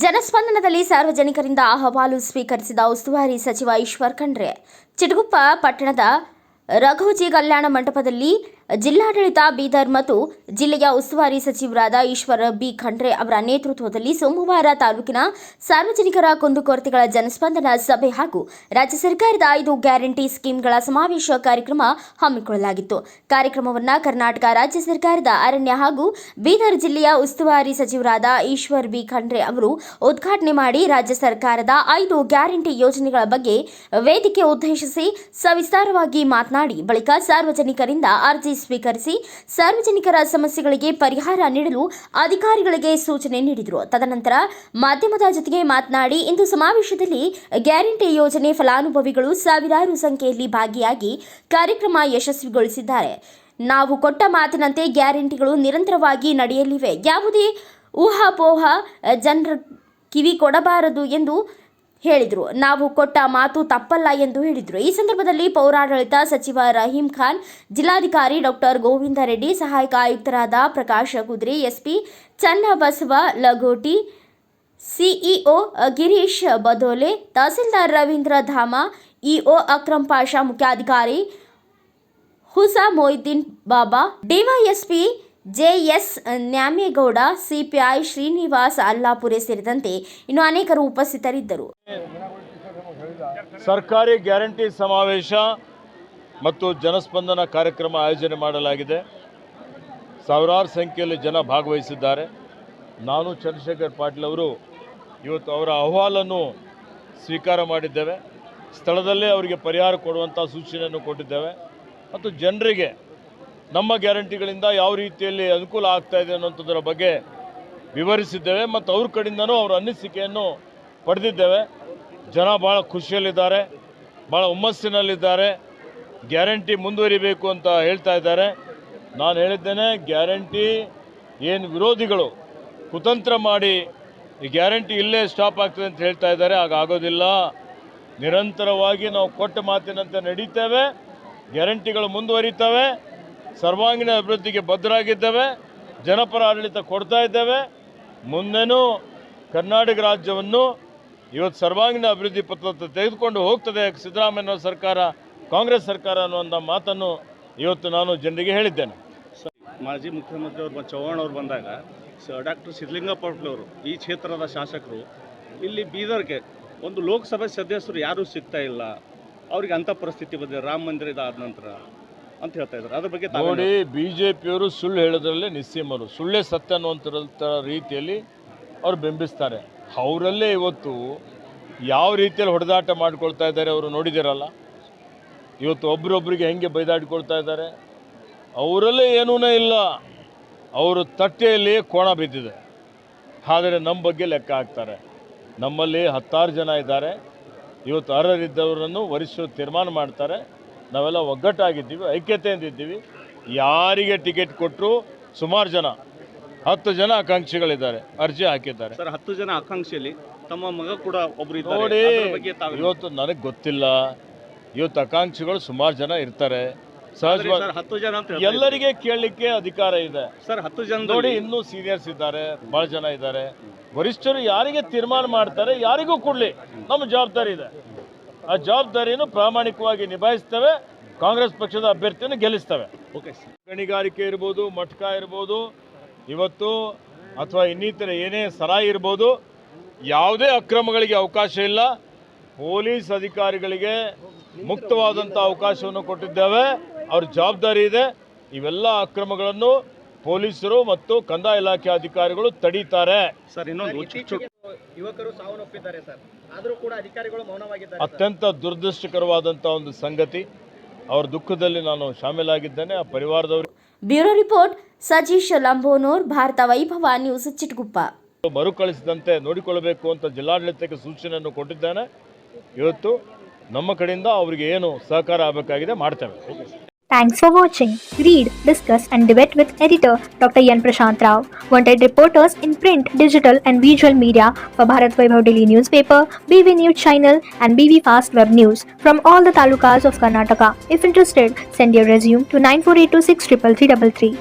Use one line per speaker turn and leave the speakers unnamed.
ಜನಸ್ಪಂದನದಲ್ಲಿ ಸಾರ್ವಜನಿಕರಿಂದ ಅಹವಾಲು ಸ್ವೀಕರಿಸಿದ ಉಸ್ತುವಾರಿ ಸಚಿವ ಈಶ್ವರ್ ಖಂಡ್ರೆ ಚಿಟಗುಪ್ಪ ಪಟ್ಟಣದ ರಘೋಜಿ ಕಲ್ಯಾಣ ಮಂಟಪದಲ್ಲಿ ಜಿಲ್ಲಾಡಳಿತ ಬೀದರ್ ಮತ್ತು ಜಿಲ್ಲೆಯ ಉಸ್ತುವಾರಿ ಸಚಿವರಾದ ಈಶ್ವರ್ ಬಿ ಖಂಡ್ರೆ ಅವರ ನೇತೃತ್ವದಲ್ಲಿ ಸೋಮವಾರ ತಾಲೂಕಿನ ಸಾರ್ವಜನಿಕರ ಕುಂದುಕೊರತೆಗಳ ಜನಸ್ಪಂದನ ಸಭೆ ಹಾಗೂ ರಾಜ್ಯ ಸರ್ಕಾರದ 5 ಗ್ಯಾರಂಟಿ ಸ್ಕೀಮ್ಗಳ ಸಮಾವೇಶ ಕಾರ್ಯಕ್ರಮ ಹಮ್ಮಿಕೊಳ್ಳಲಾಗಿತ್ತು. ಕಾರ್ಯಕ್ರಮವನ್ನು ಕರ್ನಾಟಕ ರಾಜ್ಯ ಸರ್ಕಾರದ ಅರಣ್ಯ ಹಾಗೂ ಬೀದರ್ ಜಿಲ್ಲೆಯ ಉಸ್ತುವಾರಿ ಸಚಿವರಾದ ಈಶ್ವರ್ ಬಿ ಖಂಡ್ರೆ ಅವರು ಉದ್ಘಾಟನೆ ಮಾಡಿ ರಾಜ್ಯ ಸರ್ಕಾರದ 5 ಗ್ಯಾರಂಟಿ ಯೋಜನೆಗಳ ಬಗ್ಗೆ ವೇದಿಕೆ ಉದ್ದೇಶಿಸಿ ಸವಿಸ್ತಾರವಾಗಿ ಮಾತನಾಡಿ ಬಳಿಕ ಸಾರ್ವಜನಿಕರಿಂದ ಅರ್ಜಿ ಸ್ವೀಕರಿಸಿ ಸಾರ್ವಜನಿಕರ ಸಮಸ್ಯೆಗಳಿಗೆ ಪರಿಹಾರ ನೀಡಲು ಅಧಿಕಾರಿಗಳಿಗೆ ಸೂಚನೆ ನೀಡಿದರು. ತದನಂತರ ಮಾಧ್ಯಮದ ಜೊತೆಗೆ ಮಾತನಾಡಿ ಇಂದು ಸಮಾವೇಶದಲ್ಲಿ ಗ್ಯಾರಂಟಿ ಯೋಜನೆ ಫಲಾನುಭವಿಗಳು ಸಾವಿರಾರು ಸಂಖ್ಯೆಯಲ್ಲಿ ಭಾಗಿಯಾಗಿ ಕಾರ್ಯಕ್ರಮ ಯಶಸ್ವಿಗೊಳಿಸಿದ್ದಾರೆ. ನಾವು ಕೊಟ್ಟ ಮಾತಿನಂತೆ ಗ್ಯಾರಂಟಿಗಳು ನಿರಂತರವಾಗಿ ನಡೆಯಲಿವೆ. ಯಾವುದೇ ಊಹಾಪೋಹ ಜನರ ಕಿವಿ ಕೊಡಬಾರದು ಎಂದು ಹೇಳಿದರು. ನಾವು ಕೊಟ್ಟ ಮಾತು ತಪ್ಪಲ್ಲ ಎಂದು ಹೇಳಿದರು. ಈ ಸಂದರ್ಭದಲ್ಲಿ ಪೌರಾಡಳಿತ ಸಚಿವ ರಹೀಂ ಖಾನ್, ಜಿಲ್ಲಾಧಿಕಾರಿ ಡಾಕ್ಟರ್ ಗೋವಿಂದ ರೆಡ್ಡಿ, ಸಹಾಯಕ ಆಯುಕ್ತರಾದ Prakash Kudri, SP Channabasava Lagoti, CEO Girish Badole, tahsildar Ravindra Dhama, EO Akram Pasha, ಮುಖ್ಯಾಧಿಕಾರಿ Husa Moideen Baba, DYSP JS Nyamegowda, CPI Srinivas Allapure ಸೇರಿದಂತೆ ಇನ್ನು ಅನೇಕರು ಉಪಸ್ಥಿತರಿದ್ದರು.
ಸರ್ಕಾರಿ ಗ್ಯಾರಂಟಿ ಸಮಾವೇಶ ಮತ್ತು ಜನಸ್ಪಂದನ ಕಾರ್ಯಕ್ರಮ ಆಯೋಜನೆ ಮಾಡಲಾಗಿದೆ. ಸಾವಿರಾರು ಸಂಖ್ಯೆಯಲ್ಲಿ ಜನ ಭಾಗವಹಿಸಿದ್ದಾರೆ. ನಾನು ಚಂದ್ರಶೇಖರ್ ಪಾಟೀಲ್ ಅವರು ಇವತ್ತು ಅವರ ಅಹವಾಲನ್ನು ಸ್ವೀಕಾರ ಮಾಡಿದ್ದೇವೆ. ಸ್ಥಳದಲ್ಲೇ ಅವರಿಗೆ ಪರಿಹಾರ ಕೊಡುವಂಥ ಸೂಚನೆಯನ್ನು ಕೊಟ್ಟಿದ್ದೇವೆ ಮತ್ತು ಜನರಿಗೆ ನಮ್ಮ ಗ್ಯಾರಂಟಿಗಳಿಂದ ಯಾವ ರೀತಿಯಲ್ಲಿ ಅನುಕೂಲ ಆಗ್ತಾ ಇದೆ ಅನ್ನೋಂಥದ್ರ ಬಗ್ಗೆ ವಿವರಿಸಿದ್ದೇವೆ ಮತ್ತು ಅವ್ರ ಕಡೆಯಿಂದನೂ ಅವರ ಅನಿಸಿಕೆಯನ್ನು ಪಡೆದಿದ್ದೇವೆ. ಜನ ಭಾಳ ಖುಷಿಯಲ್ಲಿದ್ದಾರೆ, ಭಾಳ ಹುಮ್ಮಸ್ಸಿನಲ್ಲಿದ್ದಾರೆ. ಗ್ಯಾರಂಟಿ ಮುಂದುವರಿಬೇಕು ಅಂತ ಹೇಳ್ತಾ ಇದ್ದಾರೆ. ನಾನು ಹೇಳಿದ್ದೇನೆ, ಗ್ಯಾರಂಟಿ ಏನು ವಿರೋಧಿಗಳು ಕುತಂತ್ರ ಮಾಡಿ ಈ ಗ್ಯಾರಂಟಿ ಇಲ್ಲೇ ಸ್ಟಾಪ್ ಆಗ್ತದೆ ಅಂತ ಹೇಳ್ತಾ ಇದ್ದಾರೆ. ಆಗೋದಿಲ್ಲ. ನಿರಂತರವಾಗಿ ನಾವು ಕೊಟ್ಟ ಮಾತಿನಂತೆ ನಡೀತೇವೆ. ಗ್ಯಾರಂಟಿಗಳು ಮುಂದುವರಿತವೆ. ಸರ್ವಾಂಗೀಣ ಅಭಿವೃದ್ಧಿಗೆ ಬದ್ಧರಾಗಿದ್ದೇವೆ. ಜನಪರ ಆಡಳಿತ ಕೊಡ್ತಾ ಇದ್ದೇವೆ. ಮುಂದೆನೂ ಕರ್ನಾಟಕ ರಾಜ್ಯವನ್ನು ಇವತ್ತು ಸರ್ವಾಂಗೀಣ ಅಭಿವೃದ್ಧಿ ಪಥ ತೆಗೆದುಕೊಂಡು ಹೋಗ್ತದೆ ಸಿದ್ದರಾಮಯ್ಯ ಸರ್ಕಾರ, ಕಾಂಗ್ರೆಸ್ ಸರ್ಕಾರ ಅನ್ನುವಂಥ ಮಾತನ್ನು ಇವತ್ತು ನಾನು ಜನರಿಗೆ ಹೇಳಿದ್ದೇನೆ.
ಮಾಜಿ ಮುಖ್ಯಮಂತ್ರಿ ಅವರು ಚವ್ಹಾಣ್ ಅವರು ಬಂದಾಗ ಡಾಕ್ಟರ್ ಸಿದ್ಧಲಿಂಗಪ್ಪ ಅವರು ಈ ಕ್ಷೇತ್ರದ ಶಾಸಕರು ಇಲ್ಲಿ ಬೀದರ್ಗೆ ಒಂದು ಲೋಕಸಭೆ ಸದಸ್ಯರು ಯಾರೂ ಸಿಗ್ತಾ ಇಲ್ಲ, ಅವ್ರಿಗೆ ಅಂಥ ಪರಿಸ್ಥಿತಿ ಬಂದಿದೆ ರಾಮ ಮಂದಿರ ಇದಾದ ನಂತರ ಅಂತ ಹೇಳ್ತಾ ಇದ್ದಾರೆ. ಅದ್ರ ಬಗ್ಗೆ
ನೋಡಿ, ಬಿಜೆಪಿಯವರು ಸುಳ್ಳು ಹೇಳೋದ್ರಲ್ಲೇ ನಿಸ್ಸೀಮರು, ಸುಳ್ಳೇ ಸತ್ಯ ಅನ್ನುವಂಥ ರೀತಿಯಲ್ಲಿ ಅವರು ಬಿಂಬಿಸ್ತಾರೆ. ಅವರಲ್ಲೇ ಇವತ್ತು ಯಾವ ರೀತಿಯಲ್ಲಿ ಹೊಡೆದಾಟ ಮಾಡ್ಕೊಳ್ತಾ ಇದ್ದಾರೆ ಅವರು ನೋಡಿದಿರಲ್ಲ. ಇವತ್ತು ಒಬ್ರೊಬ್ಬರಿಗೆ ಹೆಂಗೆ ಬೈದಾಡಿಕೊಳ್ತಾ ಇದ್ದಾರೆ. ಅವರಲ್ಲೇ ಏನೂ ಇಲ್ಲ, ಅವರು ತಟ್ಟೆಯಲ್ಲಿ ಕೋಣ ಬಿದ್ದಿದೆ. ಆದರೆ ನಮ್ಮ ಬಗ್ಗೆ ಲೆಕ್ಕ ಹಾಕ್ತಾರೆ. ನಮ್ಮಲ್ಲಿ 10 ಜನ ಇದ್ದಾರೆ. ಇವತ್ತು ಅರ್ಹರಿದ್ದವರನ್ನು ವರಿಷ್ಠರು ತೀರ್ಮಾನ ಮಾಡ್ತಾರೆ. ನಾವೆಲ್ಲ ಒಗ್ಗಟ್ಟಾಗಿದ್ದೀವಿ, ಐಕ್ಯತೆಯಿಂದಿದ್ದೀವಿ. ಯಾರಿಗೆ ಟಿಕೆಟ್ ಕೊಟ್ಟರು ಸುಮಾರು ಜನ 10 ಜನ ಆಕಾಂಕ್ಷಿಗಳಿದ್ದಾರೆ, ಅರ್ಜಿ ಹಾಕಿದ್ದಾರೆ.
ಸರ್, 10 ಜನ ಆಕಾಂಕ್ಷಿಯಲ್ಲಿ ತಮ್ಮ ಮಗ ಕೂಡ ಒಬ್ಬರು
ನೋಡಿ. ಇವತ್ತು ನನಗೆ ಗೊತ್ತಿಲ್ಲ. ಇವತ್ತು ಆಕಾಂಕ್ಷಿಗಳು ಸುಮಾರು ಜನ ಇರ್ತಾರೆ. ಸಹಜವಾಗಿ
10 ಜನ ಅಂತ
ಎಲ್ಲರಿಗೆ ಕೇಳಲಿಕ್ಕೆ ಅಧಿಕಾರ ಇದೆ.
ಸರ್, 10 ಜನ
ನೋಡಿ, ಇನ್ನೂ ಸೀನಿಯರ್ಸ್ ಇದ್ದಾರೆ, ಭಾಳ ಜನ ಇದ್ದಾರೆ. ವರಿಷ್ಠರು ಯಾರಿಗೆ ತೀರ್ಮಾನ ಮಾಡ್ತಾರೆ ಯಾರಿಗೂ ಕೊಡಲಿ, ನಮ್ಮ ಜವಾಬ್ದಾರಿ ಇದೆ. ಆ ಜವಾಬ್ದಾರಿಯನ್ನು ಪ್ರಾಮಾಣಿಕವಾಗಿ ನಿಭಾಯಿಸ್ತೇವೆ. ಕಾಂಗ್ರೆಸ್ ಪಕ್ಷದ ಅಭ್ಯರ್ಥಿಯನ್ನು ಗೆಲ್ಲಿಸ್ತೇವೆ.
ಓಕೆ.
ಗಣಿಗಾರಿಕೆ ಇರ್ಬೋದು, ಮಟ್ಕ ಇರ್ಬೋದು, ಇವತ್ತು ಅಥವಾ ಇನ್ನಿತರ ಏನೇ ಸರಾಯಿ ಇರ್ಬೋದು, ಯಾವುದೇ ಅಕ್ರಮಗಳಿಗೆ ಅವಕಾಶ ಇಲ್ಲ. ಪೊಲೀಸ್ ಅಧಿಕಾರಿಗಳಿಗೆ ಮುಕ್ತವಾದಂಥ ಅವಕಾಶವನ್ನು ಕೊಟ್ಟಿದ್ದೇವೆ. ಅವ್ರ ಜವಾಬ್ದಾರಿ ಇದೆ. ಇವೆಲ್ಲ ಅಕ್ರಮಗಳನ್ನು ಪೊಲೀಸರು ಮತ್ತು ಕಂದಾಯ ಇಲಾಖೆ ಅಧಿಕಾರಿಗಳು ತಡೀತಾರೆ.
ಸರ್, ಇನ್ನೊಂದು
ಯುವಕರು ಸಾವನ್ನಪ್ಪಿದ್ದಾರೆ ಸರ್, ಆದರೂ ಕೂಡ ಅಧಿಕಾರಿಗಳು ಮೌನವಾಗಿದ್ದಾರೆ.
ಅತ್ಯಂತ ದುರದೃಷ್ಟಕರವಾದಂಥ ಒಂದು ಸಂಗತಿ. ಅವರ ದುಃಖದಲ್ಲಿ ನಾನು ಶಾಮೀಲಾಗಿದ್ದೇನೆ, ಆ ಪರಿವಾರದವರು.
ಬ್ಯೂರೋ ರಿಪೋರ್ಟ್ ಸಜೀಶ್ ಲಂಬೋನೂರ್, ಭಾರತ ವೈಭವ ನ್ಯೂಸ್, ಚಿಟಗುಪ್ಪ.
ಮರುಕಳಿಸಿದಂತೆ ನೋಡಿಕೊಳ್ಳಬೇಕು ಅಂತ ಜಿಲ್ಲಾಡಳಿತಕ್ಕೆ ಸೂಚನೆಯನ್ನು ಕೊಟ್ಟಿದ್ದೇನೆ. ಇವತ್ತು ನಮ್ಮ ಕಡೆಯಿಂದ ಅವರಿಗೆ ಏನು ಸಹಕಾರ ಆಗಬೇಕಾಗಿದೆ ಮಾಡ್ತೇವೆ.
Thanks for watching. Read, discuss and debate with editor Dr. Yan Prashant Rao. Wanted reporters in print, digital and visual media for Bharat Vaibhav Daily Newspaper, BV News Channel and BV Fast Web News from all the talukas of Karnataka. If interested, send your resume to 9482633333.